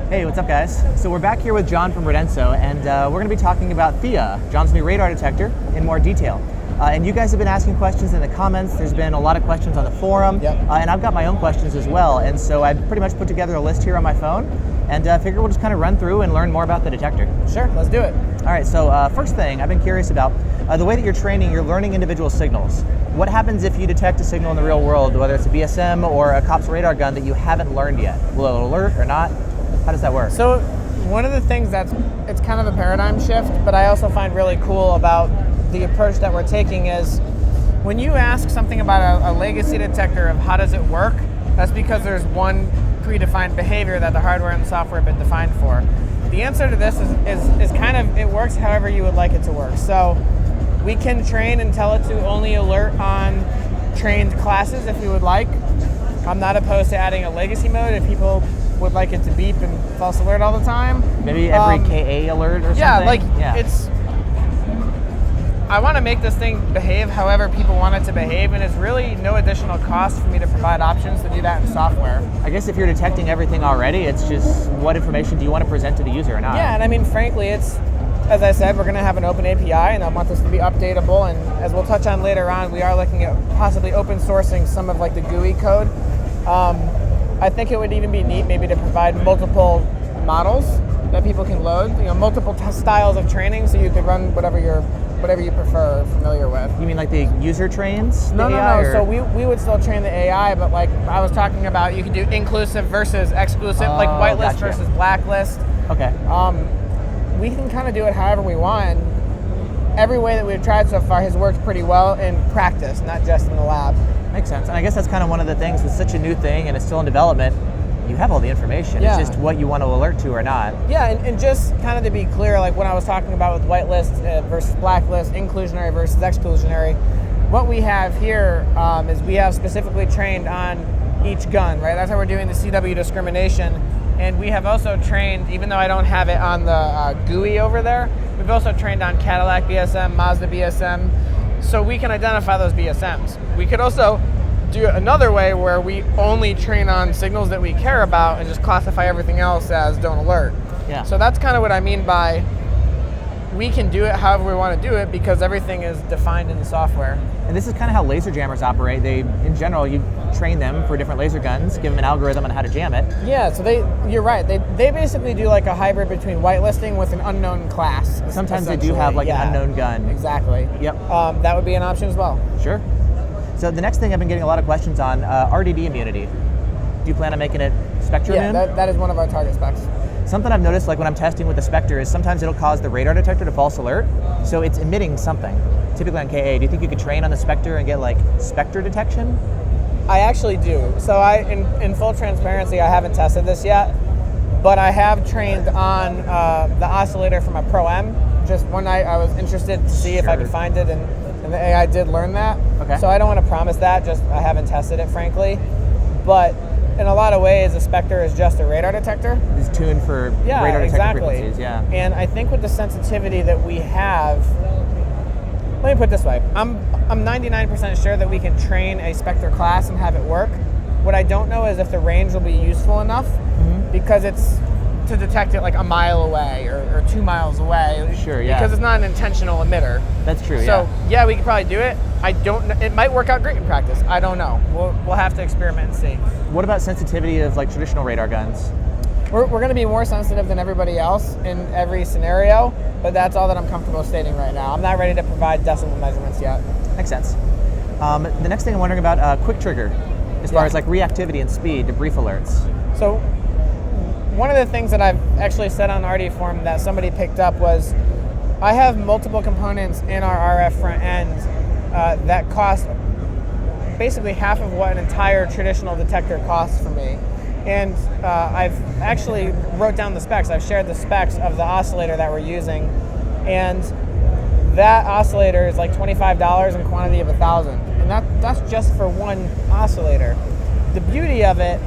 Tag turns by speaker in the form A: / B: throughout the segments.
A: Hey, what's up guys? So we're back here with John from Radenso, and we're going to be talking about Theia, John's new radar detector, in more detail. And you guys have been asking questions in the comments. There's been a lot of questions on the forum, and I've got my own questions as well. And so I've pretty much put together a list here on my phone, and figure we'll just kind of run through and learn more about the detector.
B: Sure, let's do it.
A: All right, so first thing I've been curious about, the way that you're training, you're learning individual signals. What happens if you detect a signal in the real world, whether it's a BSM or a cop's radar gun that you haven't learned yet? Will it alert or not? How does that work?
B: So one of the things it's kind of a paradigm shift, but I also find really cool about the approach that we're taking is when you ask something about a legacy detector of how does it work, that's because there's one predefined behavior that the hardware and the software have been defined for. The answer to this is kind of, it works however you would like it to work. So we can train and tell it to only alert on trained classes if you would like. I'm not opposed to adding a legacy mode if people would like it to beep and false alert all the time.
A: Maybe every KA alert or something?
B: I want to make this thing behave however people want it to behave, and it's really no additional cost for me to provide options to do that in software.
A: I guess if you're detecting everything already, it's just what information do you want to present to the user or not?
B: Yeah, and I mean, frankly, it's, as I said, we're going to have an open API, and I want this to be updatable, and as we'll touch on later on, we are looking at possibly open sourcing some of like the GUI code. I think it would even be neat maybe to provide multiple models that people can load, multiple styles of training, so you could run whatever you prefer or familiar with.
A: You mean like the user trains?
B: No. So we would still train the AI, but like I was talking about, you could do inclusive versus exclusive, like whitelist versus blacklist.
A: Okay.
B: We can kind of do it however we want. And every way that we've tried so far has worked pretty well in practice, not just in the lab.
A: Makes sense. And I guess that's kind of one of the things with such a new thing and it's still in development. You have all the information.
B: Yeah.
A: It's just what you want to alert to or not.
B: Yeah, and just kind of to be clear, like when I was talking about with whitelist versus blacklist, inclusionary versus exclusionary, what we have here is we have specifically trained on each gun, right? That's how we're doing the CW discrimination. And we have also trained, even though I don't have it on the GUI over there, we've also trained on Cadillac BSM, Mazda BSM, so we can identify those BSMs. We could also do it another way where we only train on signals that we care about and just classify everything else as don't alert.
A: Yeah.
B: So that's kind of what I mean by we can do it however we want to do it because everything is defined in the software.
A: And this is kind of how laser jammers operate. They, in general, you train them for different laser guns, give them an algorithm on how to jam it.
B: Yeah, so you're right. They basically do like a hybrid between whitelisting with an unknown class.
A: Sometimes they do have like an unknown gun.
B: Exactly.
A: Yep.
B: That would be an option as well.
A: Sure. So the next thing I've been getting a lot of questions on, RDD immunity. Do you plan on making it Spectre immune?
B: Yeah, that is one of our target specs.
A: Something I've noticed, like when I'm testing with the Spectre, is sometimes it'll cause the radar detector to false alert, so it's emitting something, typically on KA. Do you think you could train on the Spectre and get like Spectre detection? I
B: actually do. So in full transparency, I haven't tested this yet, but I have trained on the oscillator from a Pro-M. Just one night I was interested to see if I could find it, and the AI did learn that.
A: Okay.
B: So I don't want to promise that, just I haven't tested it, frankly. But in a lot of ways, a Spectre is just a radar detector.
A: It's tuned for radar detector frequencies, yeah.
B: And I think with the sensitivity that we have, let me put it this way, I'm 99% sure that we can train a Spectre class and have it work. What I don't know is if the range will be useful enough, because it's to detect it like a mile away or 2 miles away.
A: Sure, yeah.
B: Because it's not an intentional emitter.
A: That's true,
B: So yeah, we could probably do it. I don't know. It might work out great in practice. I don't know. We'll have to experiment and see.
A: What about sensitivity of like traditional radar guns?
B: We're going to be more sensitive than everybody else in every scenario, but that's all that I'm comfortable stating right now. I'm not ready to provide decimal measurements yet.
A: Makes sense. The next thing I'm wondering about, quick trigger, as far as like reactivity and speed to brief alerts.
B: So one of the things that I've actually said on RD Forum that somebody picked up was I have multiple components in our RF front end that cost basically half of what an entire traditional detector costs for me. And I've actually wrote down the specs. I've shared the specs of the oscillator that we're using. And that oscillator is like $25 in quantity of 1,000. And that's just for one oscillator. The beauty of it,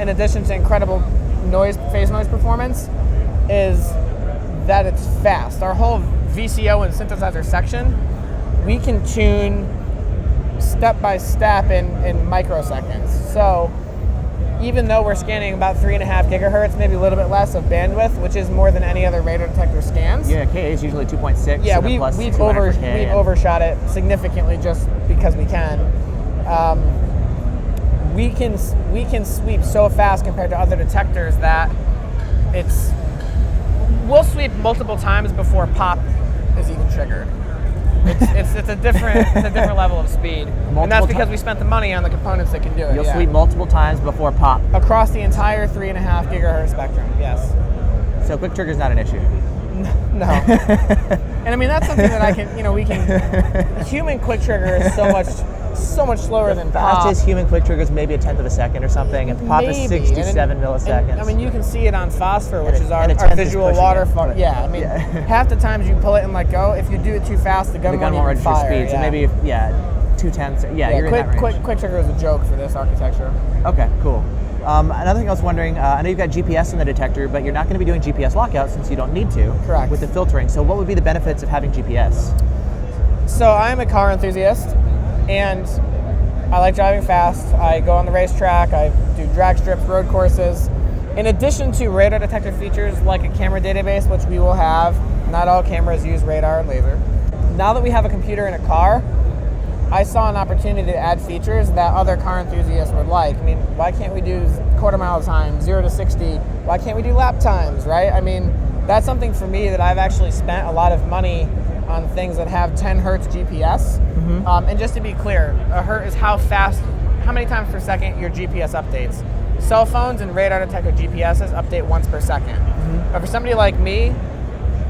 B: in addition to incredible phase noise performance, is that it's fast. Our whole VCO and synthesizer section, we can tune step by step in microseconds. So even though we're scanning about 3.5 gigahertz, maybe a little bit less of bandwidth, which is more than any other radar detector scans.
A: Yeah, Ka is usually 2.6.
B: Yeah,
A: and then plus
B: we've
A: 200 for Ka,
B: we've overshot it significantly just because we can. We can sweep so fast compared to other detectors that we'll sweep multiple times before pop is even triggered. It's a different level of speed, and that's because we spent the money on the components that can do it.
A: You'll sweep multiple times before pop
B: across the entire 3.5 gigahertz spectrum. Yes.
A: So quick trigger is not an issue.
B: No. And I mean that's something that I can, we can. Human quick trigger is so much slower than pop.
A: Fastest human quick trigger is maybe a tenth of a second or something, and pop is 67 milliseconds.
B: And, I mean, you can see it on phosphor, which is our visual waterfall. Yeah, I mean, half the times you pull it and let go. If you do it too fast, the gun won't even fire.
A: Speed. So maybe 2/10. Yeah, you're in that range.
B: Quick trigger is a joke for this architecture.
A: Okay, cool. Another thing I was wondering, I know you've got GPS in the detector, but you're not going to be doing GPS lockout since you don't need to.
B: Correct.
A: With the filtering. So what would be the benefits of having GPS?
B: So I'm a car enthusiast, and I like driving fast. I go on the racetrack. I do drag strips, road courses. In addition to radar detector features like a camera database, which we will have, not all cameras use radar and laser. Now that we have a computer in a car, I saw an opportunity to add features that other car enthusiasts would like. I mean, why can't we do quarter mile time, 0 to 60? Why can't we do lap times, right? I mean, that's something for me that I've actually spent a lot of money on things that have 10 hertz GPS. Mm-hmm. And just to be clear, a hertz is how many times per second your GPS updates. Cell phones and radar detector GPSs update once per second. Mm-hmm. But for somebody like me,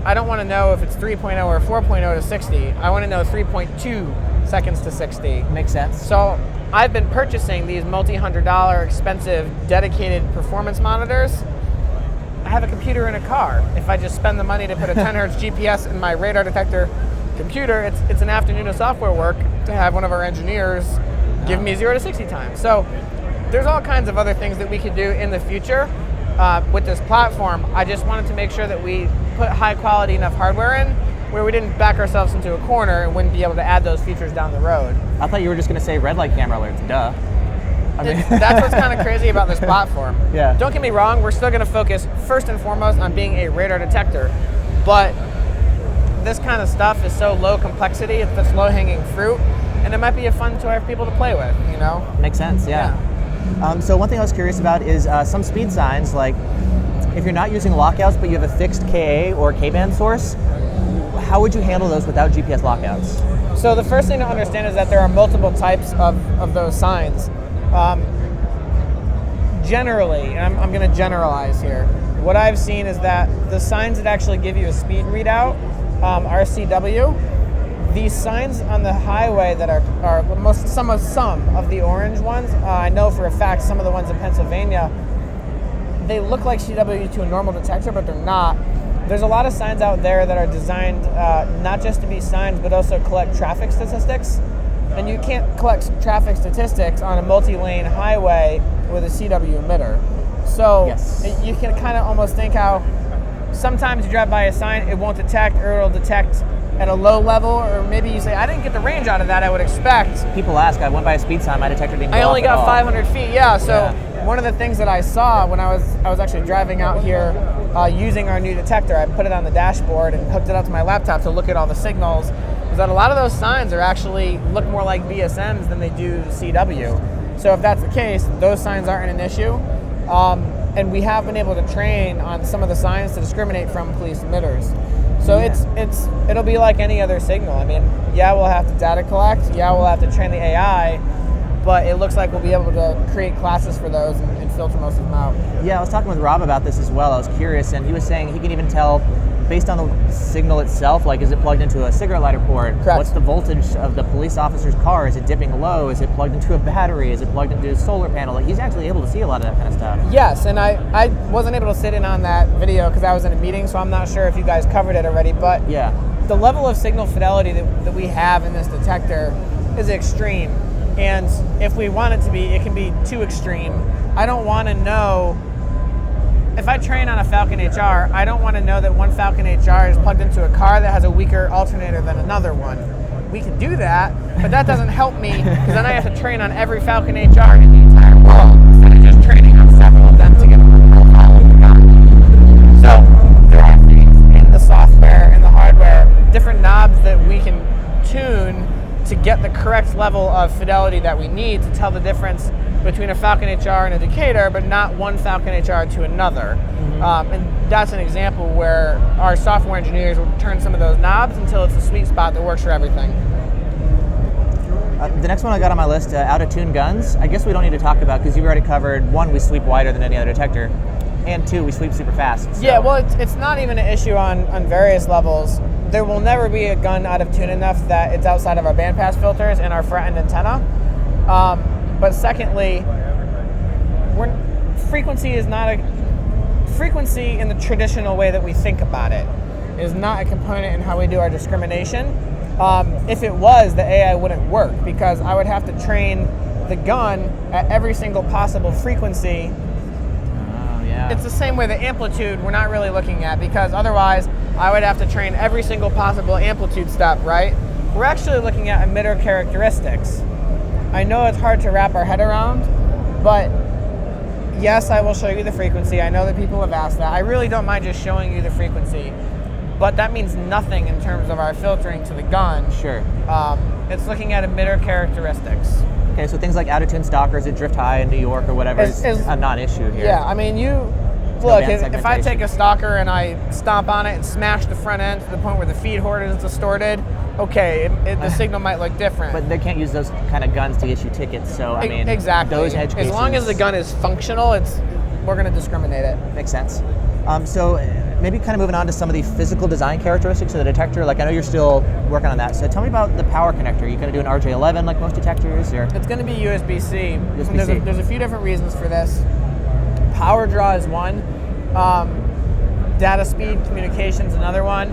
B: I don't want to know if it's 3.0 or 4.0 to 60. I want to know 3.2 seconds to 60.
A: Makes sense.
B: So I've been purchasing these multi-$100 expensive dedicated performance monitors. I have a computer in a car. If I just spend the money to put a 10 hertz GPS in my radar detector computer, it's an afternoon of software work to have one of our engineers give me 0 to 60 time. So there's all kinds of other things that we could do in the future with this platform. I just wanted to make sure that we put high quality enough hardware in where we didn't back ourselves into a corner and wouldn't be able to add those features down the road.
A: I thought you were just going to say red light camera alerts. Duh.
B: I mean, that's what's kind of crazy about this platform.
A: Yeah.
B: Don't get me wrong, we're still going to focus first and foremost on being a radar detector, but this kind of stuff is so low complexity, it's this low-hanging fruit, and it might be a fun toy for people to play with,
A: Makes sense, yeah. So one thing I was curious about is some speed signs, like if you're not using lockouts but you have a fixed Ka or K-band source, how would you handle those without GPS lockouts?
B: So the first thing to understand is that there are multiple types of those signs. Generally, and I'm going to generalize here, what I've seen is that the signs that actually give you a speed readout are CW. These signs on the highway that are some of the orange ones, I know for a fact some of the ones in Pennsylvania, they look like CW to a normal detector, but they're not. There's a lot of signs out there that are designed not just to be signs, but also collect traffic statistics. And you can't collect traffic statistics on a multi-lane highway with a CW emitter. So you can kind of almost think how sometimes you drive by a sign, it won't detect, or it'll detect at a low level, or maybe you say, I didn't get the range out of that I would expect.
A: People ask, I went by a speed sign, my detector didn't go
B: I only
A: off at
B: got
A: all.
B: 500 feet, so one of the things that I saw when I was actually driving out here using our new detector, I put it on the dashboard and hooked it up to my laptop to look at all the signals, is that a lot of those signs are actually look more like BSMs than they do CW. So if that's the case, those signs aren't an issue. And we have been able to train on some of the signs to discriminate from police emitters. So it'll be like any other signal. I mean, we'll have to data collect, we'll have to train the AI, but it looks like we'll be able to create classes for those and filter most of them out.
A: Yeah, I was talking with Rob about this as well. I was curious, and he was saying he can even tell based on the signal itself, like is it plugged into a cigarette lighter port?
B: Correct.
A: What's the voltage of the police officer's car? Is it dipping low? Is it plugged into a battery? Is it plugged into a solar panel? Like he's actually able to see a lot of that kind of stuff.
B: Yes, and I wasn't able to sit in on that video because I was in a meeting, so I'm not sure if you guys covered it already, but the level of signal fidelity that we have in this detector is extreme. And if we want it to be, it can be too extreme. I don't want to know, if I train on a Falcon HR, I don't want to know that one Falcon HR is plugged into a car that has a weaker alternator than another one. We can do that, but that doesn't help me because then I have to train on every Falcon HR in the entire world instead of just training on level of fidelity that we need to tell the difference between a Falcon HR and a Decatur, but not one Falcon HR to another. And that's an example where our software engineers will turn some of those knobs until it's a sweet spot that works for everything.
A: The next one I got on my list, out-of-tune guns. I guess we don't need to talk about because you've already covered, one, we sweep wider than any other detector, and two, we sweep super fast. So.
B: Yeah, well, it's not even an issue on various levels. There will never be a gun out of tune enough that it's outside of our bandpass filters and our front end antenna. But secondly, frequency in the traditional way that we think about it is not a component in how we do our discrimination. If it was, the AI wouldn't work because I would have to train the gun at every single possible frequency. It's the same way the amplitude we're not really looking at because otherwise I would have to train every single possible amplitude step, right? We're actually looking at emitter characteristics. I know it's hard to wrap our head around, but yes, I will show you the frequency. I know that people have asked that. I really don't mind just showing you the frequency, but that means nothing in terms of our filtering to the gun.
A: Sure.
B: It's looking at emitter characteristics.
A: Okay, so things like out-of-tune stalkers that drift high in New York or whatever is a non-issue here.
B: Yeah, I mean, look, if I take a stalker and I stomp on it and smash the front end to the point where the feed hoard is distorted, okay, the signal might look different.
A: But they can't use those kind of guns to issue tickets, so I mean,
B: exactly.
A: Those edge cases.
B: As long as the gun is functional, we're going to discriminate it.
A: Makes sense. So maybe kind of moving on to some of the physical design characteristics of the detector. Like I know you're still working on that. So tell me about the power connector. Are you going to do an RJ11 like most detectors? Or?
B: It's going to be USB-C.
A: USB-C.
B: There's a few different reasons for this. Power draw is one. Data speed, communications, another one.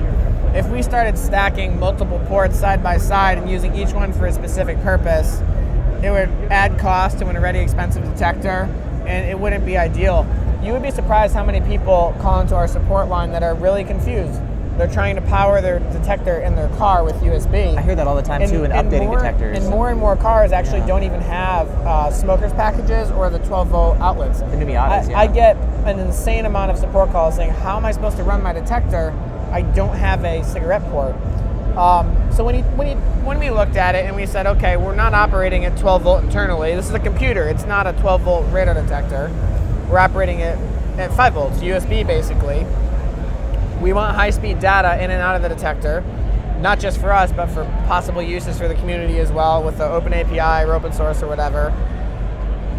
B: If we started stacking multiple ports side by side and using each one for a specific purpose, it would add cost to an already expensive detector, and it wouldn't be ideal. You would be surprised how many people call into our support line that are really confused. They're trying to power their detector in their car with USB.
A: I hear that all the time too in updating detectors.
B: And more cars actually don't even have smokers packages or the 12-volt outlets.
A: The new Miatas,
B: I get an insane amount of support calls saying, how am I supposed to run my detector? I don't have a cigarette port. So when we looked at it and we said, okay, we're not operating at 12 volt internally. This is a computer. It's not a 12 volt radar detector. We're operating it at 5 volts, USB basically. We want high-speed data in and out of the detector, not just for us, but for possible uses for the community as well with the open API or open source or whatever.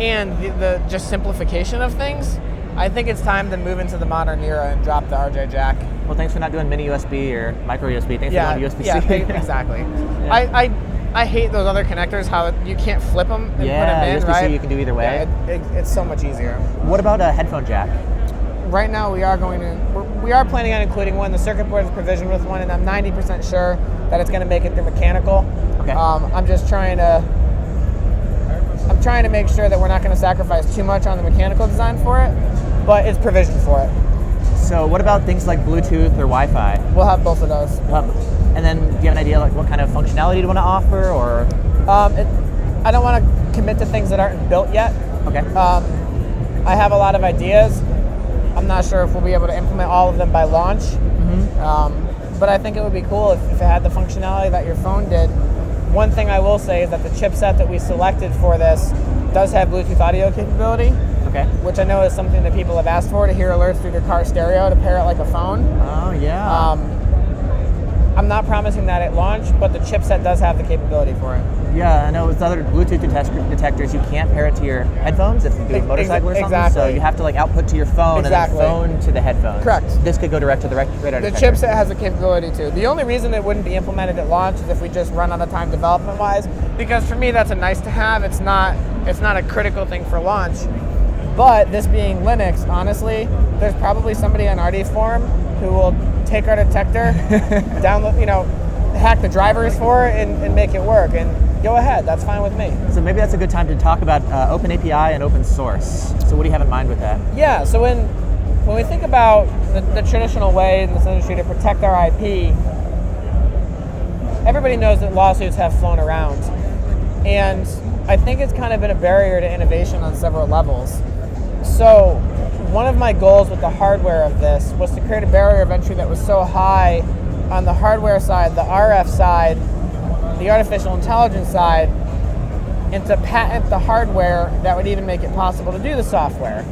B: And the just simplification of things, I think it's time to move into the modern era and drop the RJ jack.
A: Well, thanks for not doing mini USB or micro USB. Thanks for doing USB-C.
B: Yeah, exactly. Yeah. I hate those other connectors, how you can't flip them and put them in,
A: USB-C
B: right?
A: you can do either way.
B: Yeah, it's so much easier.
A: What about a headphone jack?
B: Right now we are planning on including one. The circuit board is provisioned with one, and I'm 90% sure that it's going to make it through mechanical.
A: Okay.
B: I'm trying to make sure that we're not going to sacrifice too much on the mechanical design for it, but it's provisioned for it.
A: So what about things like Bluetooth or Wi-Fi?
B: We'll have both of those.
A: And then do you have an idea like what kind of functionality you want to offer, or?
B: I don't want to commit to things that aren't built yet.
A: Okay.
B: I have a lot of ideas. I'm not sure if we'll be able to implement all of them by launch, but I think it would be cool if it had the functionality that your phone did. One thing I will say is that the chipset that we selected for this does have Bluetooth audio capability, which I know is something that people have asked for, to hear alerts through their car stereo to pair it like a phone.
A: Oh, yeah.
B: I'm not promising that at launch, but the chipset does have the capability for it.
A: Yeah, I know with other Bluetooth detectors, you can't pair it to your headphones if you do a motorcycle or something.
B: Exactly.
A: So you have to like output to your phone and then phone to the headphones.
B: Correct.
A: This could go direct to the radar detector.
B: The chipset has the capability too. The only reason it wouldn't be implemented at launch is if we just run out of time development-wise, because for me that's a nice to have. It's not a critical thing for launch. But this being Linux, honestly, there's probably somebody on RD Forum who will take our detector, download, hack the drivers for it and make it work. And go ahead, that's fine with me.
A: So maybe that's a good time to talk about open API and open source. So what do you have in mind with that?
B: Yeah, so when we think about the traditional way in this industry to protect our IP, everybody knows that lawsuits have flown around. And I think it's kind of been a barrier to innovation on several levels. So one of my goals with the hardware of this was to create a barrier of entry that was so high on the hardware side, the RF side, the artificial intelligence side, and to patent the hardware that would even make it possible to do the software.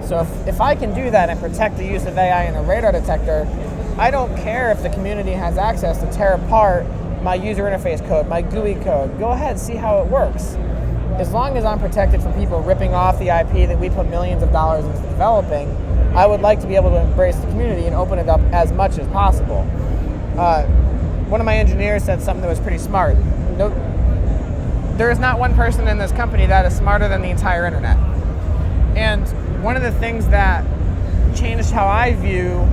B: So if I can do that and protect the use of AI in a radar detector, I don't care if the community has access to tear apart my user interface code, my GUI code. Go ahead, see how it works. As long as I'm protected from people ripping off the IP that we put millions of dollars into developing, I would like to be able to embrace the community and open it up as much as possible. One of my engineers said something that was pretty smart. There is not one person in this company that is smarter than the entire internet. And one of the things that changed how I view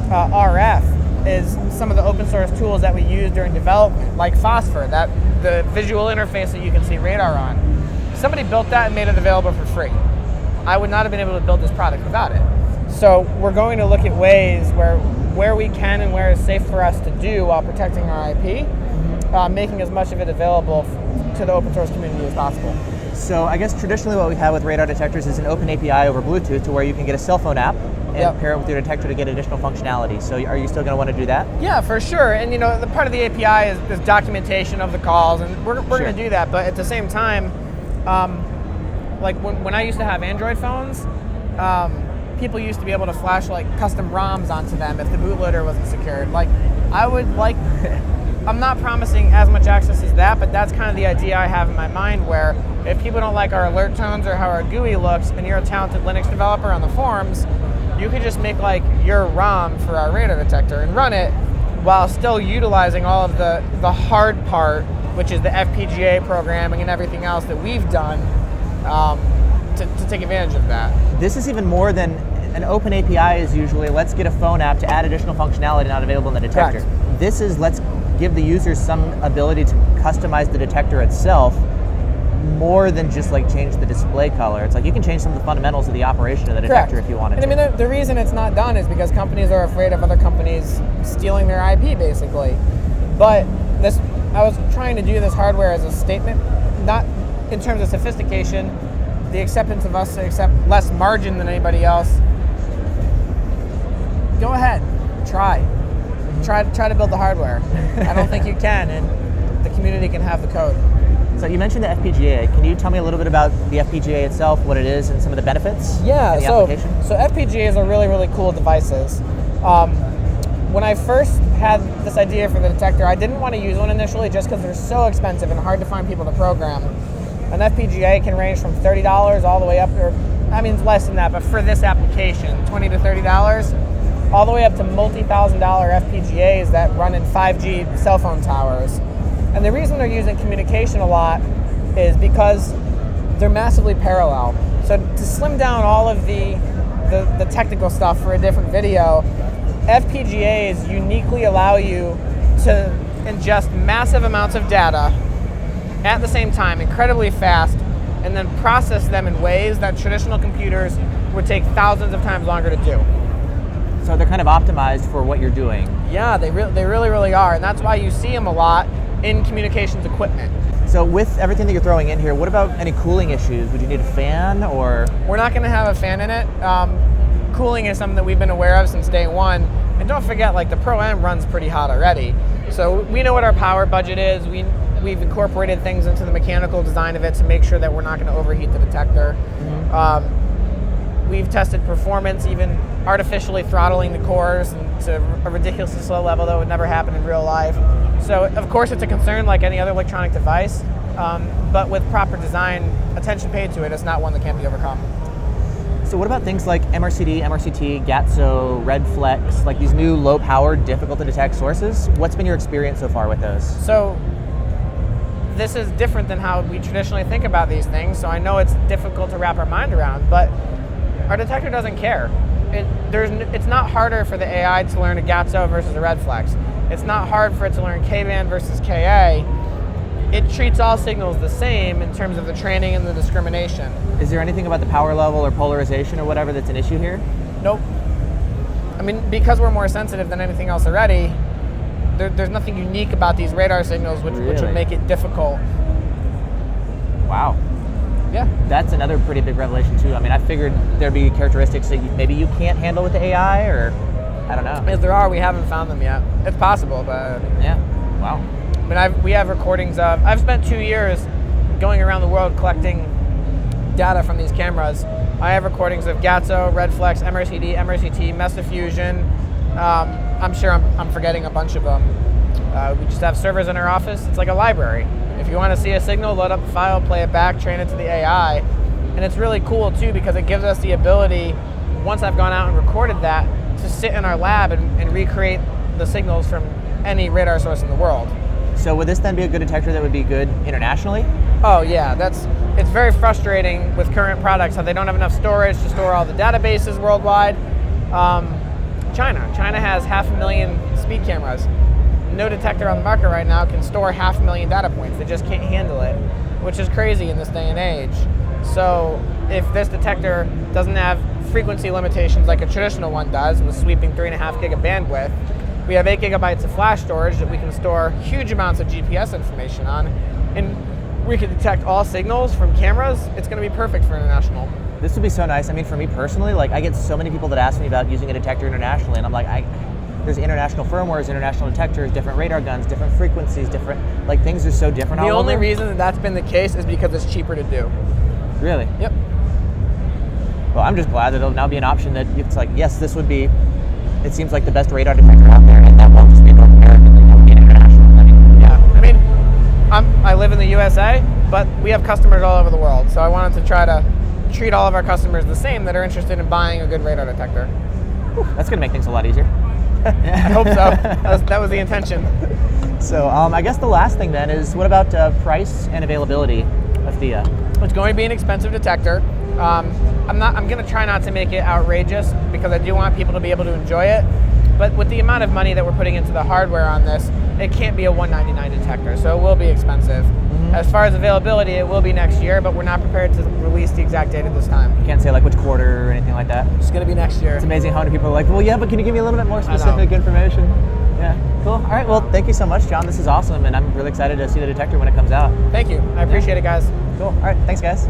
B: RF is some of the open source tools that we use during development, like Phosphor, the visual interface that you can see radar on. Somebody built that and made it available for free. I would not have been able to build this product without it. So we're going to look at ways where we can and where it's safe for us to do while protecting our IP, making as much of it available to the open source community as possible.
A: So I guess traditionally what we have with radar detectors is an open API over Bluetooth to where you can get a cell phone app and pair it with your detector to get additional functionality. So are you still going to want to do that? Yeah,
B: for sure. And the part of the API is documentation of the calls, and we're going to do that. But at the same time, like when I used to have Android phones, people used to be able to flash like custom ROMs onto them if the bootloader wasn't secured. Like I'm not promising as much access as that, but that's kind of the idea I have in my mind, where if people don't like our alert tones or how our GUI looks, and you're a talented Linux developer on the forums, you could just make like your ROM for our radar detector and run it while still utilizing all of the hard part, which is the FPGA programming and everything else that we've done to take advantage of that.
A: This is even more than an open API is usually, let's get a phone app to add additional functionality not available in the detector.
B: Correct.
A: This is, let's give the users some ability to customize the detector itself more than just like change the display color. It's like you can change some of the fundamentals of the operation of the detector.
B: Correct.
A: If you wanted to.
B: And I mean, the reason it's not done is because companies are afraid of other companies stealing their IP, basically. But I was trying to do this hardware as a statement, not in terms of sophistication, the acceptance of us to accept less margin than anybody else. Go ahead, try to build the hardware. I don't think you can, and the community can have the code.
A: So you mentioned the FPGA. Can you tell me a little bit about the FPGA itself, what it is, and some of the benefits?
B: Yeah,
A: and the application?
B: So FPGAs are really, really cool devices. When I first had this idea for the detector, I didn't want to use one initially just because they're so expensive and hard to find people to program. An FPGA can range from $30 all the way up, it's less than that, but for this application, $20 to $30, all the way up to multi-$1,000 FPGAs that run in 5G cell phone towers. And the reason they're using communication a lot is because they're massively parallel. So to slim down all of the technical stuff for a different video, FPGAs uniquely allow you to ingest massive amounts of data at the same time, incredibly fast, and then process them in ways that traditional computers would take thousands of times longer to do.
A: So they're kind of optimized for what you're doing.
B: Yeah, they really, really are, and that's why you see them a lot in communications equipment.
A: So with everything that you're throwing in here, what about any cooling issues? Would you need a fan, or?
B: We're not going to have a fan in it. Cooling is something that we've been aware of since day one. And don't forget, like, the Pro M runs pretty hot already. So we know what our power budget is. We've incorporated things into the mechanical design of it to make sure that we're not going to overheat the detector. We've tested performance, even artificially throttling the cores to a ridiculously slow level that would never happen in real life. So of course it's a concern like any other electronic device, but with proper design, attention paid to it, it's not one that can't be overcome.
A: So what about things like MRCD, MRCT, GATSO, RedFlex, like these new low-powered, difficult to detect sources? What's been your experience so far with those?
B: So this is different than how we traditionally think about these things, so I know it's difficult to wrap our mind around, but our detector doesn't care. It's not harder for the AI to learn a GATSO versus a RedFlex. It's not hard for it to learn K-band versus KA. It treats all signals the same in terms of the training and the discrimination.
A: Is there anything about the power level or polarization or whatever that's an issue here?
B: Nope. I mean, because we're more sensitive than anything else already, there's nothing unique about these radar signals which would make it difficult.
A: Wow.
B: Yeah.
A: That's another pretty big revelation too. I mean, I figured there'd be characteristics that maybe you can't handle with the AI, or I don't know.
B: If there are, we haven't found them yet. It's possible, but
A: yeah. Wow.
B: I mean, we have recordings of. I've spent 2 years going around the world collecting data from these cameras. I have recordings of Gatso, Redflex, MRCD, MRCT, Mesa Fusion. I'm sure I'm forgetting a bunch of them. We just have servers in our office. It's like a library. If you want to see a signal, load up the file, play it back, train it to the AI. And it's really cool too because it gives us the ability, once I've gone out and recorded that, to sit in our lab and recreate the signals from any radar source in the world.
A: So would this then be a good detector that would be good internationally?
B: Oh yeah, it's very frustrating with current products how they don't have enough storage to store all the databases worldwide. China has 500,000 speed cameras. No detector on the market right now can store 500,000 data points. They just can't handle it, which is crazy in this day and age. So if this detector doesn't have frequency limitations like a traditional one does, with sweeping 3.5 gig of bandwidth, we have 8 gigabytes of flash storage that we can store huge amounts of GPS information on, and we can detect all signals from cameras. It's going to be perfect for international.
A: This would be so nice. I mean, for me personally, like I get so many people that ask me about using a detector internationally, and I'm like, there's international firmwares, international detectors, different radar guns, different frequencies, different, like things are so different.
B: The only reason that that's been the case is because it's cheaper to do.
A: Really?
B: Yep.
A: Well, I'm just glad that it'll now be an option that it's like, yes, this would be, it seems like the best radar detector out there, and that won't just be North American, like, that would be an international thing.
B: Yeah, I mean, I live in the USA, but we have customers all over the world, so I wanted to try to treat all of our customers the same that are interested in buying a good radar detector.
A: Whew, that's going to make things a lot easier.
B: I hope so. That was the intention.
A: So I guess the last thing then is, what about price and availability of Theia?
B: It's going to be an expensive detector. I'm going to try not to make it outrageous because I do want people to be able to enjoy it. But with the amount of money that we're putting into the hardware on this, it can't be a $199 detector, so it will be expensive. Mm-hmm. As far as availability, it will be next year, but we're not prepared to release the exact date at this time.
A: You can't say like which quarter or anything like that?
B: It's going to be next year.
A: It's amazing how many people are like, well, yeah, but can you give me a little bit more specific information? Yeah, cool. All right, well, thank you so much, John. This is awesome, and I'm really excited to see the detector when it comes out.
B: Thank you. I appreciate it, guys.
A: Cool. All right, thanks, guys.